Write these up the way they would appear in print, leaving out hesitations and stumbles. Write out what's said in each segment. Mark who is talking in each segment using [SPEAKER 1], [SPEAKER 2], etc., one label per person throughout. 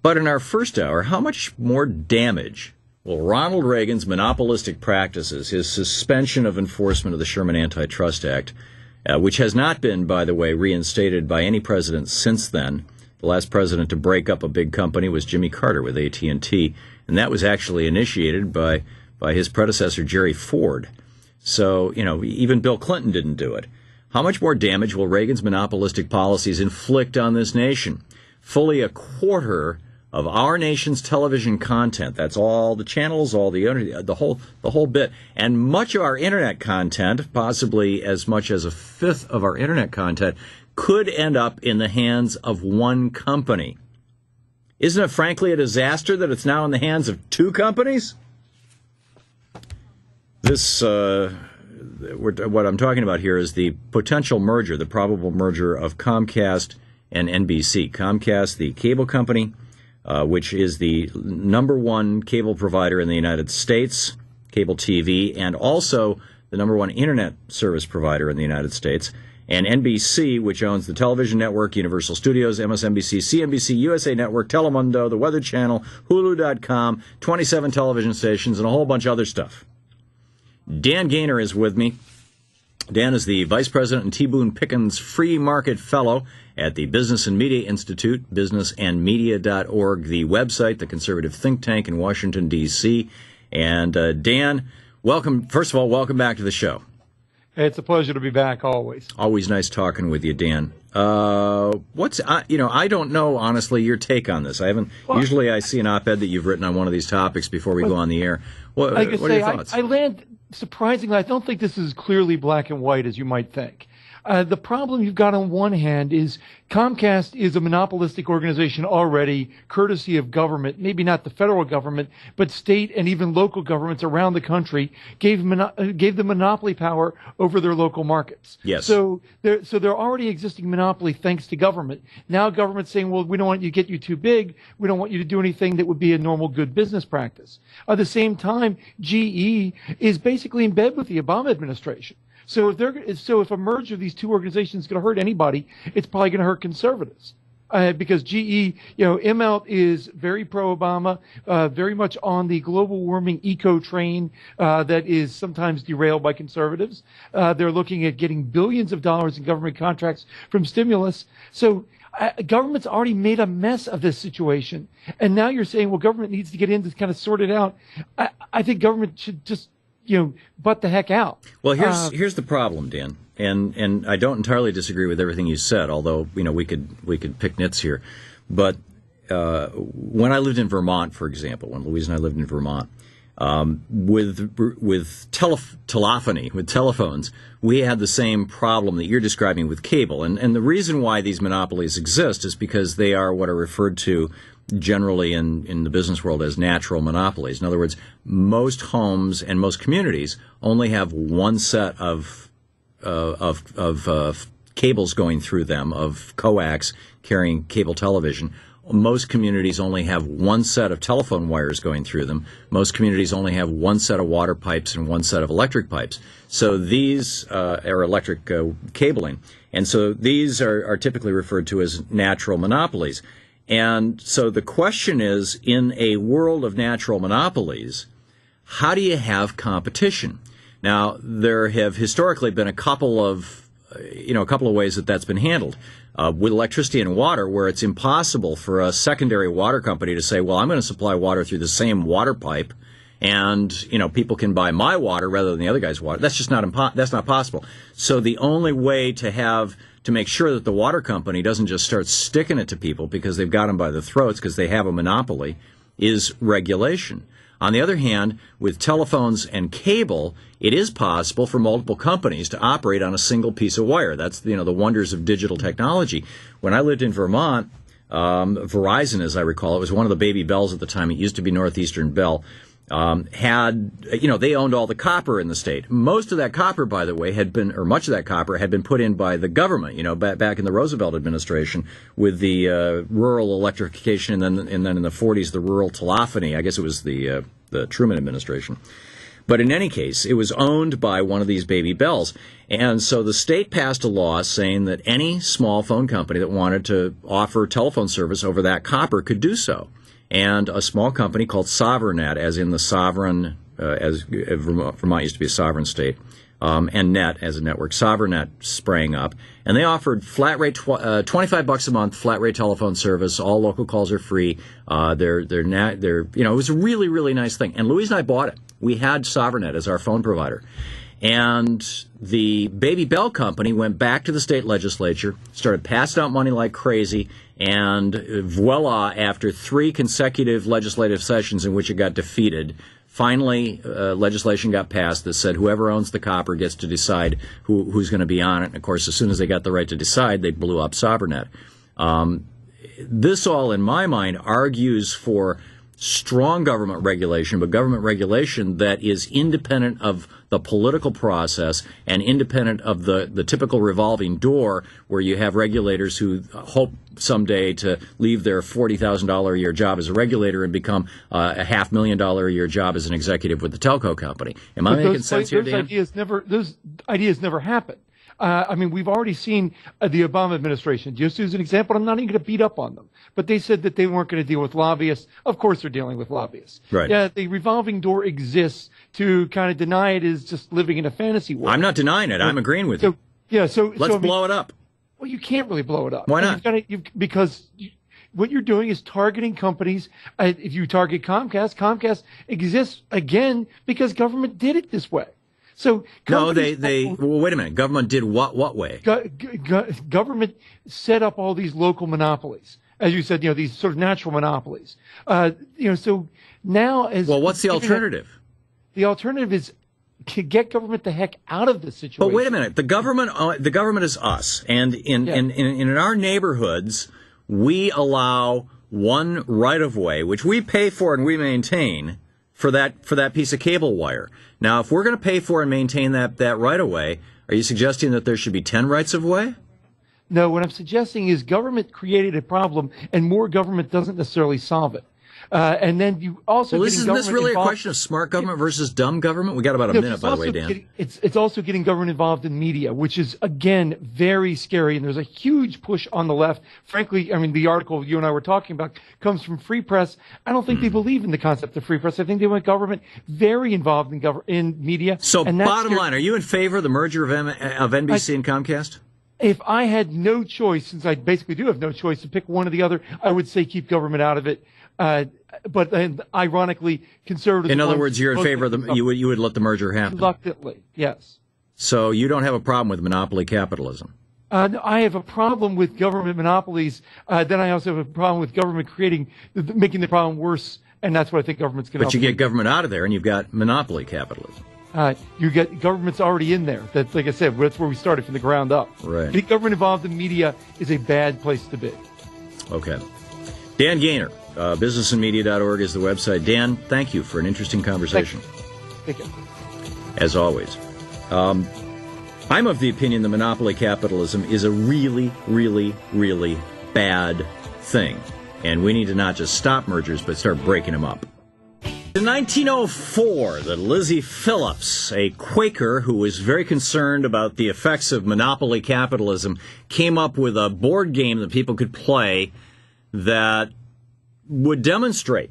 [SPEAKER 1] But in our first hour, how much more damage will Ronald Reagan's monopolistic practices, his suspension of enforcement of the Sherman Antitrust Act, which has not been, by the way, reinstated by any president since then. The last president to break up a big company was Jimmy Carter with AT&T, and that was actually initiated by his predecessor, Jerry Ford. So, even Bill Clinton didn't do it. How much more damage will Reagan's monopolistic policies inflict on this nation? Fully a quarter of our nation's television content, that's all the channels, all the whole bit, and much of our internet content, possibly as much as a fifth of our internet content, could end up in the hands of one company. Isn't it frankly a disaster that it's now in the hands of two companies? This, what I'm talking about here is the potential merger, the probable merger of Comcast and NBC. Comcast, the cable company, which is the number one cable provider in the United States, cable TV, and also the number one internet service provider in the United States, and NBC, which owns the television network, Universal Studios, MSNBC, CNBC, USA Network, Telemundo, the Weather Channel, Hulu.com, 27 television stations, and a whole bunch of other stuff. Dan Gainor is with me. Dan is the Vice President and T. Boone Pickens Free Market Fellow at the Business and Media Institute, businessandmedia.org, the website, the conservative think tank in Washington, D.C. And Dan, welcome. First of all, welcome back to the show.
[SPEAKER 2] It's a pleasure to be back always.
[SPEAKER 1] Always nice talking with you, Dan. I don't know, honestly, your take on this. Usually I see an op-ed that you've written on one of these topics before we go on the air. What are your thoughts?
[SPEAKER 2] I land, surprisingly, I don't think this is clearly black and white as you might think. The problem you've got on one hand is Comcast is a monopolistic organization already, courtesy of government, maybe not the federal government, but state and even local governments around the country gave them monopoly power over their local markets.
[SPEAKER 1] Yes.
[SPEAKER 2] So they're already existing monopoly thanks to government. Now government's saying, well, we don't want you to get you too big. We don't want you to do anything that would be a normal good business practice. At the same time, GE is basically in bed with the Obama administration. So if a merger of these two organizations is going to hurt anybody, it's probably going to hurt conservatives. Because GE, Immelt is very pro-Obama, very much on the global warming eco train that is sometimes derailed by conservatives. They're looking at getting billions of dollars in government contracts from stimulus. So government's already made a mess of this situation. And now you're saying, well, government needs to get in to kind of sort it out. I think government should just butt the heck out.
[SPEAKER 1] Well, here's the problem, Dan, and I don't entirely disagree with everything you said, although we could pick nits here. But when I lived in Vermont, for example, when Louise and I lived in Vermont, with telephony, with telephones, we had the same problem that you're describing with cable. And the reason why these monopolies exist is because they are what are referred to generally in the business world as natural monopolies. In other words, most homes and most communities only have one set of cables going through them, of coax carrying cable television. Most communities only have one set of telephone wires going through them. Most communities only have one set of water pipes and one set of electric pipes. So these are electric cabling. And so these are typically referred to as natural monopolies. And so the question is, in a world of natural monopolies, how do you have competition? Now, there have historically been a couple of ways that that's been handled. With electricity and water, where it's impossible for a secondary water company to say, well, I'm going to supply water through the same water pipe, and people can buy my water rather than the other guy's water. That's just that's not possible. So the only way to make sure that the water company doesn't just start sticking it to people because they've got them by the throats because they have a monopoly is regulation. On the other hand, with telephones and cable, it is possible for multiple companies to operate on a single piece of wire. That's the wonders of digital technology. When I lived in Vermont, Verizon, as I recall, it was one of the baby bells at the time. It used to be Northeastern Bell. They owned all the copper in the state. Most of that copper, by the way, much of that copper had been put in by the government, back in the Roosevelt administration with the rural electrification, and then in the 40s, the rural telephony. I guess it was the Truman administration. But in any case, it was owned by one of these baby bells. And so the state passed a law saying that any small phone company that wanted to offer telephone service over that copper could do so. And a small company called Sovereignet, as in the sovereign, as Vermont used to be a sovereign state, and net as a network, Sovereignet sprang up, and they offered flat rate, $25 a month, flat rate telephone service. All local calls are free. It was a really, really nice thing. And Louise and I bought it. We had Sovereignet as our phone provider. And the Baby Bell Company went back to the state legislature, started passing out money like crazy, and voila, after 3 consecutive legislative sessions in which it got defeated, finally legislation got passed that said whoever owns the copper gets to decide who's going to be on it. And, of course, as soon as they got the right to decide, they blew up Sovereignet. This all, in my mind, argues for strong government regulation, but government regulation that is independent of the political process and independent of the typical revolving door where you have regulators who hope someday to leave their $40,000 a year job as a regulator and become a $500,000 a year job as an executive with the telco company. Am I making sense here, Dan?
[SPEAKER 2] Those ideas never happen. We've already seen the Obama administration. Just as an example, I'm not even going to beat up on them, but they said that they weren't going to deal with lobbyists. Of course they're dealing with lobbyists.
[SPEAKER 1] Right.
[SPEAKER 2] Yeah, the revolving door exists to kind of deny it is just living in a fantasy world.
[SPEAKER 1] I'm not denying it. I'm agreeing with you. Let's blow it up.
[SPEAKER 2] Well, you can't really blow it up.
[SPEAKER 1] Why not?
[SPEAKER 2] What you're doing is targeting companies. If you target Comcast exists again because government did it this way. So
[SPEAKER 1] well, wait a minute. Government did what way?
[SPEAKER 2] Government set up all these local monopolies, as you said. These sort of natural monopolies. So now
[SPEAKER 1] what's the alternative?
[SPEAKER 2] The alternative is to get government the heck out of this situation.
[SPEAKER 1] But wait a minute. The government is us, and in our neighborhoods, we allow one right of way, which we pay for and we maintain for that piece of cable wire. Now, if we're going to pay for and maintain that right of way, are you suggesting that there should be 10 rights of way?
[SPEAKER 2] No, what I'm suggesting is government created a problem, and more government doesn't necessarily solve it. And then you also
[SPEAKER 1] isn't this really a question of smart government versus dumb government? We got about a minute, by the way, Dan.
[SPEAKER 2] It's also getting government involved in media, which is again very scary. And there's a huge push on the left. Frankly, the article you and I were talking about comes from Free Press. I don't think they believe in the concept of free press. I think they want government very involved in media.
[SPEAKER 1] So, bottom line, are you in favor of the merger of NBC and Comcast?
[SPEAKER 2] If I had no choice, since I basically do have no choice to pick one or the other, I would say keep government out of it. But ironically, conservatives.
[SPEAKER 1] In other words, you're in favor of you would let the merger happen.
[SPEAKER 2] Reluctantly, yes.
[SPEAKER 1] So you don't have a problem with monopoly capitalism.
[SPEAKER 2] No, I have a problem with government monopolies. Then I also have a problem with government making the problem worse, and that's what I think government's going to.
[SPEAKER 1] But you get government out of there, and you've got monopoly capitalism.
[SPEAKER 2] You get government's already in there. That's like I said, that's where we started from the ground up.
[SPEAKER 1] Right.
[SPEAKER 2] The government involved in media is a bad place to be.
[SPEAKER 1] Okay. Dan Gainor, businessandmedia.org is the website. Dan, thank you for an interesting conversation.
[SPEAKER 2] Thank you.
[SPEAKER 1] As always. I'm of the opinion that monopoly capitalism is a really, really, really bad thing. And we need to not just stop mergers, but start breaking them up. In 1904, that Lizzie Phillips, a Quaker who was very concerned about the effects of monopoly capitalism, came up with a board game that people could play that would demonstrate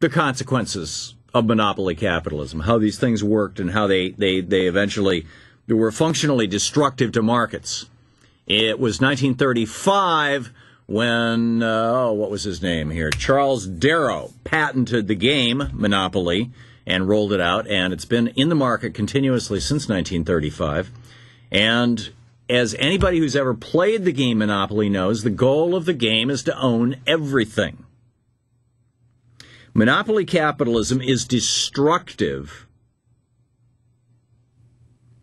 [SPEAKER 1] the consequences of monopoly capitalism, how these things worked and how they eventually were functionally destructive to markets. It was 1935 when, what was his name here? Charles Darrow patented the game Monopoly and rolled it out, and it's been in the market continuously since 1935. And as anybody who's ever played the game Monopoly knows, the goal of the game is to own everything. Monopoly capitalism is destructive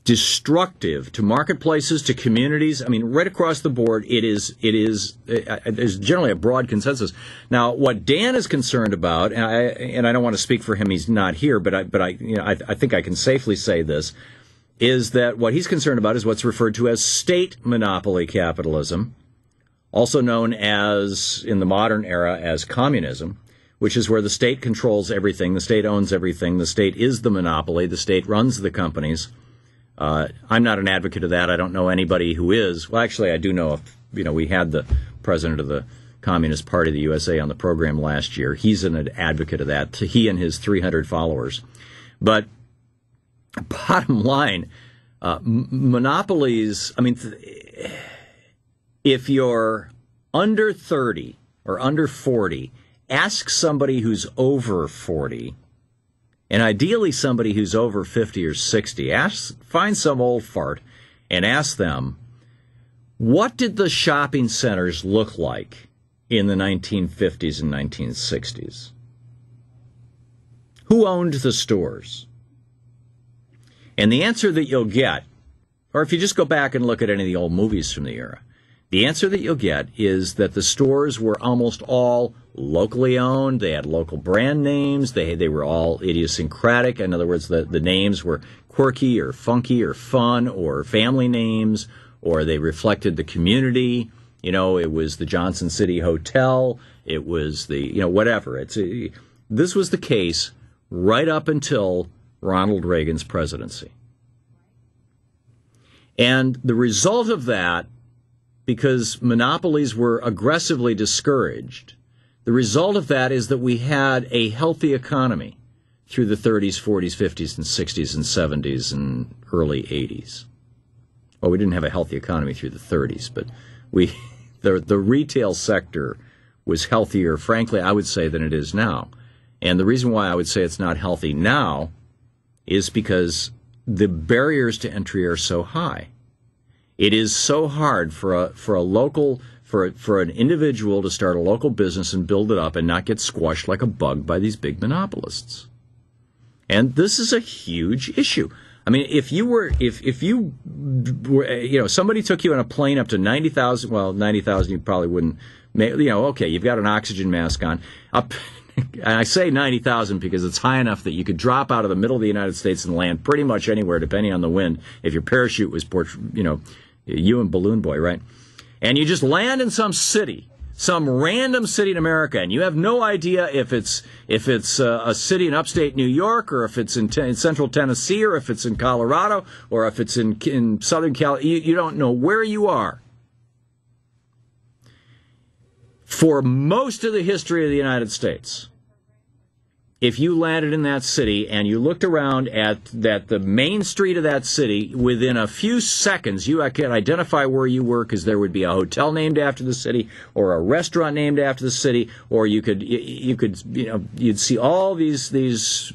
[SPEAKER 1] to marketplaces, to communities. Right across the board, there's generally a broad consensus. Now, what Dan is concerned about, and I don't want to speak for him, he's not here, but I think I can safely say this, is that what he's concerned about is what's referred to as state monopoly capitalism, also known as, in the modern era, as communism, which is where the state controls everything, the state owns everything, the state is the monopoly, the state runs the companies. I'm not an advocate of that. I don't know anybody who is. Well, actually, I do know we had the president of the Communist Party of the USA on the program last year. He's an advocate of that, he and his 300 followers. But bottom line, monopolies, if you're under 30 or under 40, ask somebody who's over 40, and ideally somebody who's over 50 or 60. Find some old fart and ask them, what did the shopping centers look like in the 1950s and 1960s? Who owned the stores? And the answer that you'll get, or if you just go back and look at any of the old movies from the era, the answer that you'll get is that the stores were almost all locally owned. They had local brand names. They were all idiosyncratic. In other words, the names were quirky or funky or fun or family names, or they reflected the community. It was the Johnson City Hotel. It was the, whatever. This was the case right up until Ronald Reagan's presidency. And the result of that, because monopolies were aggressively discouraged, the result of that is that we had a healthy economy through the 30s, 40s, 50s, and 60s, and 70s, and early 80s. Well, we didn't have a healthy economy through the 30s, but the retail sector was healthier, frankly, I would say, than it is now. And the reason why I would say it's not healthy now is because the barriers to entry are so high. It is so hard for an individual to start a local business and build it up and not get squashed like a bug by these big monopolists. And this is a huge issue. If you were, somebody took you on a plane up to 90,000, well, 90,000 you probably wouldn't, okay, you've got an oxygen mask on. And I say 90,000 because it's high enough that you could drop out of the middle of the United States and land pretty much anywhere, depending on the wind, if your parachute was, you and Balloon Boy, right? And you just land in some city, some random city in America, and you have no idea if it's a city in upstate New York, or if it's in central Tennessee, or if it's in Colorado, or if it's in southern California. You don't know where you are. For most of the history of the United States, if you landed in that city and you looked around at the main street of that city, within a few seconds you could identify where you were, because there would be a hotel named after the city, or a restaurant named after the city, or you'd see all these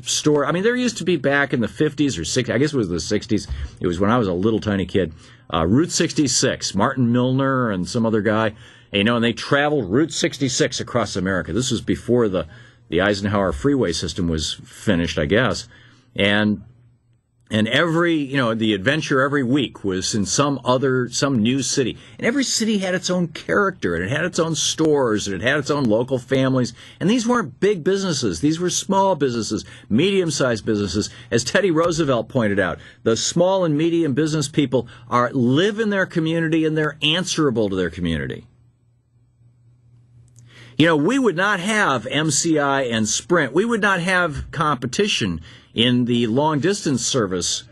[SPEAKER 1] stores. There used to be, back in the 50s or 60s, I guess it was the 60s. It was when I was a little tiny kid. Route 66, Martin Milner and some other guy, and they traveled Route 66 across America. This was before the Eisenhower freeway system was finished, I guess. And every, the adventure every week was in some new city. And every city had its own character, and it had its own stores, and it had its own local families. And these weren't big businesses. These were small businesses, medium-sized businesses. As Teddy Roosevelt pointed out, the small and medium business people live in their community, and they're answerable to their community. We would not have MCI and Sprint. We would not have competition in the long-distance service,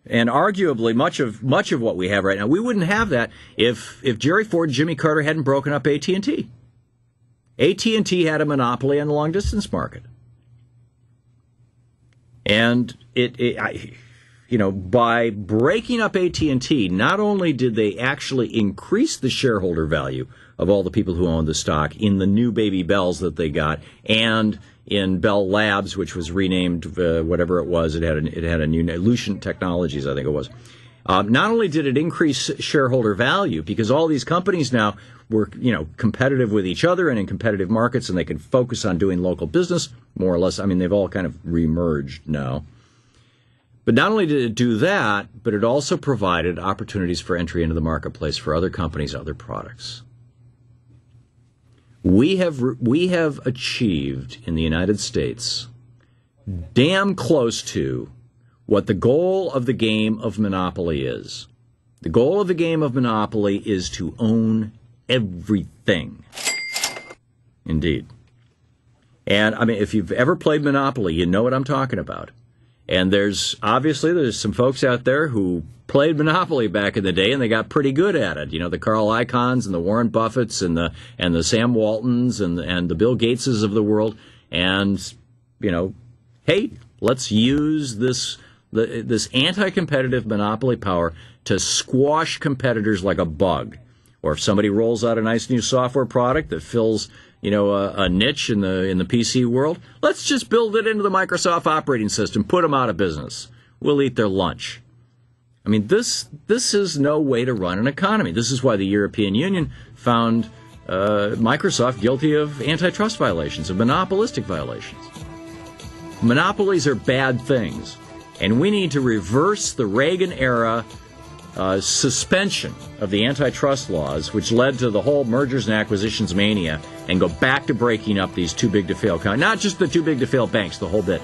[SPEAKER 1] and arguably much of what we have right now. We wouldn't have that if Jerry Ford and Jimmy Carter hadn't broken up AT&T. AT&T had a monopoly on the long-distance market. And by breaking up AT&T, not only did they actually increase the shareholder value of all the people who owned the stock in the new Baby Bells that they got, and in Bell Labs, which was renamed whatever it was. It had a new name, Lucent Technologies, I think it was. Not only did it increase shareholder value, because all these companies now were competitive with each other and in competitive markets, and they could focus on doing local business more or less. They've all kind of remerged now. But not only did it do that, but it also provided opportunities for entry into the marketplace for other companies, other products. We have achieved in the United States damn close to what the goal of the game of Monopoly is. The goal of the game of Monopoly is to own everything. Indeed. And, I mean, if you've ever played Monopoly, you know what I'm talking about. And there's some folks out there who played Monopoly back in the day, and they got pretty good at it. You know, the Carl Icahns and the Warren Buffetts and the Sam Waltons and the Bill Gateses of the world. And, you know, hey, let's use this anti-competitive monopoly power to squash competitors like a bug. Or if somebody rolls out a nice new software product that fills, you know, a niche in the PC world, let's just build it into the Microsoft operating system, put them out of business. We'll eat their lunch. I mean, this is no way to run an economy. This is why the European Union found Microsoft guilty of antitrust violations, of monopolistic violations. Monopolies are bad things, and we need to reverse the Reagan-era suspension of the antitrust laws, which led to the whole mergers and acquisitions mania, and go back to breaking up these too big to fail, not just the too big to fail banks, the whole bit.